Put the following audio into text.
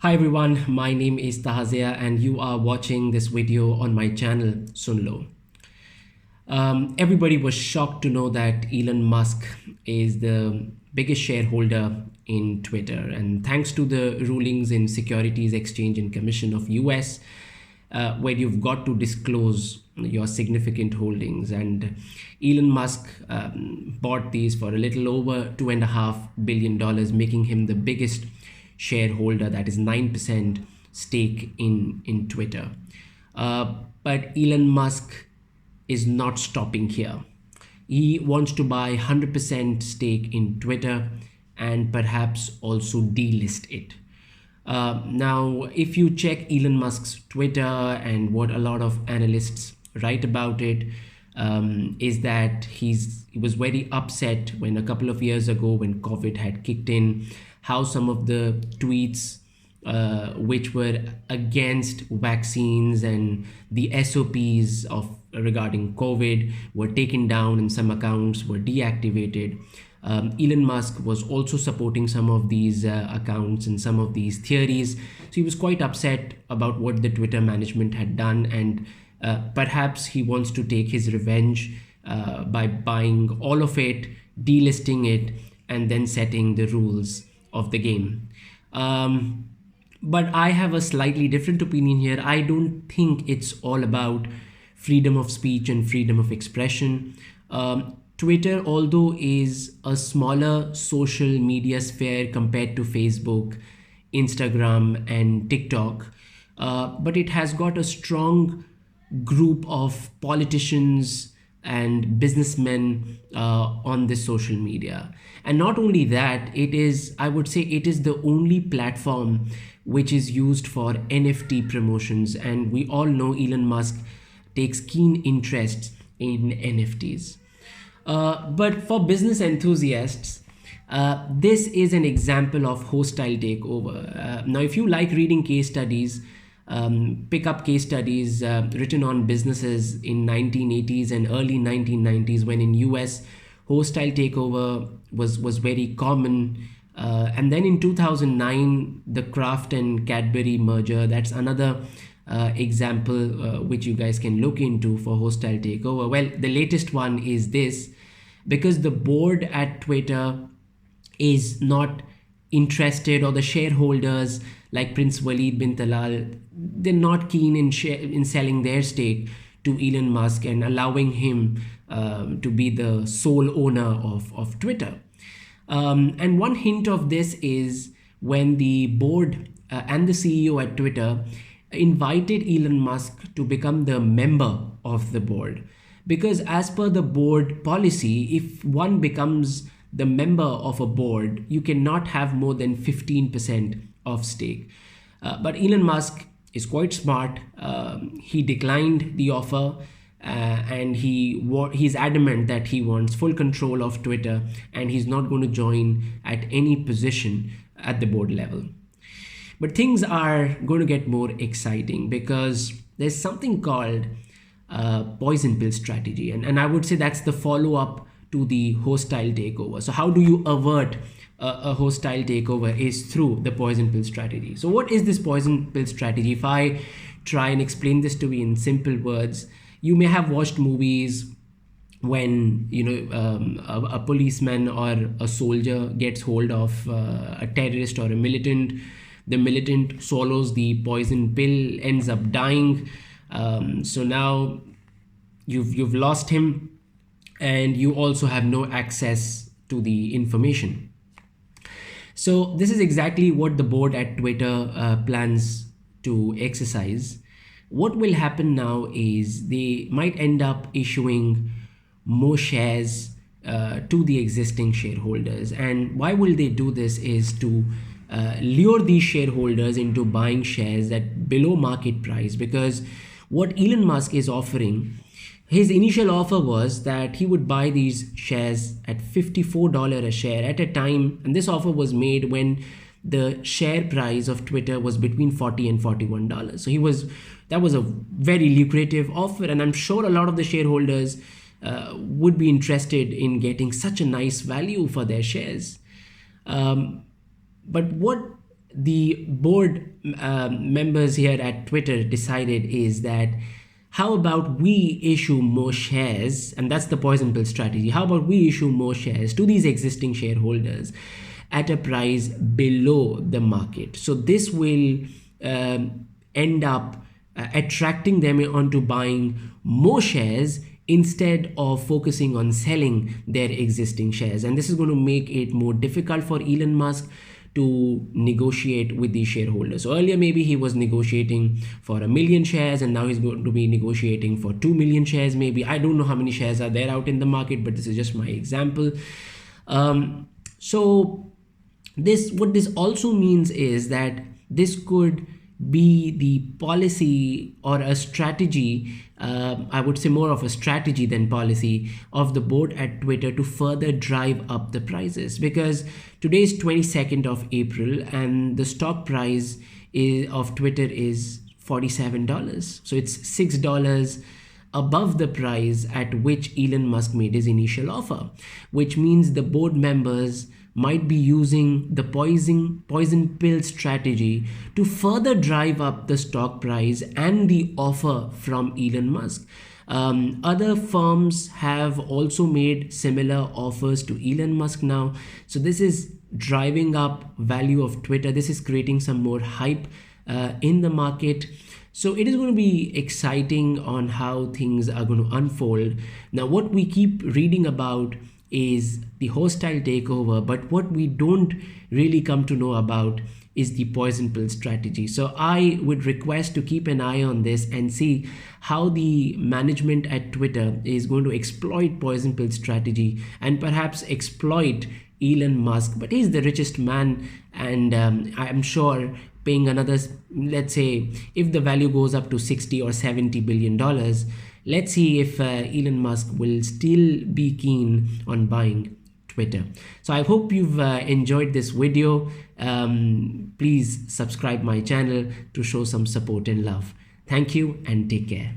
Hi everyone, my name is Tahazia and you are watching this video on my channel Sunlo. Everybody was shocked to know that Elon Musk is the biggest shareholder in Twitter, and thanks to the rulings in Securities Exchange and Commission of US, where you've got to disclose your significant holdings, and Elon Musk bought these for a little over $2.5 billion, making him the biggest shareholder, that is 9% stake in Twitter. But Elon Musk is not stopping here. He wants to buy 100% stake in Twitter and perhaps also delist it. Now, if you check Elon Musk's Twitter and what a lot of analysts write about it, is that he was very upset when a couple of years ago, when COVID had kicked in, how some of the tweets which were against vaccines and the SOPs of regarding COVID were taken down and some accounts were deactivated. Elon Musk was also supporting some of these accounts and some of these theories. So he was quite upset about what the Twitter management had done, and perhaps he wants to take his revenge by buying all of it, delisting it, and then setting the rules of the game. But I have a slightly different opinion here. I don't think it's all about freedom of speech and freedom of expression. Twitter, although is a smaller social media sphere compared to Facebook, Instagram, and TikTok, but it has got a strong group of politicians and businessmen on this social media. And not only that, I would say it is the only platform which is used for NFT promotions, and we all know Elon Musk takes keen interest in NFTs. But for business enthusiasts, this is an example of hostile takeover. Now, if you like reading case studies, pick up case studies written on businesses in 1980s and early 1990s, when in US hostile takeover was very common. And then in 2009, the Kraft and Cadbury merger, that's another example which you guys can look into for hostile takeover. Well, the latest one is this, because the board at Twitter is not interested, or the shareholders like Prince Walid bin Talal, they're not keen in selling their stake to Elon Musk and allowing him to be the sole owner of Twitter. And one hint of this is when the board and the CEO at Twitter invited Elon Musk to become the member of the board. Because as per the board policy, if one becomes the member of a board, you cannot have more than 15% of stake. But Elon Musk is quite smart. He declined the offer, and he's adamant that he wants full control of Twitter, and he's not going to join at any position at the board level. But things are going to get more exciting, because there's something called poison pill strategy, and I would say that's the follow-up to the hostile takeover. So how do you avert a hostile takeover? Is through the poison pill strategy. So what is this poison pill strategy? If I try and explain this to you in simple words, you may have watched movies when a policeman or a soldier gets hold of a terrorist or a militant. The militant swallows the poison pill, ends up dying. So now you've lost him, and you also have no access to the information. So this is exactly what the board at Twitter plans to exercise. What will happen now is they might end up issuing more shares to the existing shareholders. And why will they do this is to lure these shareholders into buying shares at below market price. Because what Elon Musk is offering, his initial offer was that he would buy these shares at $54 a share at a time, and this offer was made when the share price of Twitter was between $40 and $41. So that was a very lucrative offer, and I'm sure a lot of the shareholders would be interested in getting such a nice value for their shares. But what the board members here at Twitter decided is that how about we issue more shares, and that's the poison pill strategy. How about we issue more shares to these existing shareholders at a price below the market? So this will end up attracting them onto buying more shares instead of focusing on selling their existing shares. And this is going to make it more difficult for Elon Musk to negotiate with these shareholders. So earlier maybe he was negotiating for 1 million shares, and now he's going to be negotiating for 2 million shares maybe. I don't know how many shares are there out in the market, but this is just my example. So what this also means is that this could be the policy or a strategy, I would say more of a strategy than policy, of the board at Twitter to further drive up the prices, because today is 22nd of April and the stock price of Twitter is $47. So it's $6 above the price at which Elon Musk made his initial offer, which means the board members might be using the poison pill strategy to further drive up the stock price and the offer from Elon Musk. Other firms have also made similar offers to Elon Musk now. So this is driving up value of Twitter. This is creating some more hype in the market. So it is going to be exciting on how things are going to unfold. Now, what we keep reading about is the hostile takeover, but what we don't really come to know about is the poison pill strategy. So I would request to keep an eye on this and see how the management at Twitter is going to exploit poison pill strategy and perhaps exploit Elon Musk. But he's the richest man, and I'm sure paying another, let's say if the value goes up to 60 or 70 billion dollars, let's see if Elon Musk will still be keen on buying Twitter. So I hope you've enjoyed this video. Please subscribe my channel to show some support and love. Thank you and take care.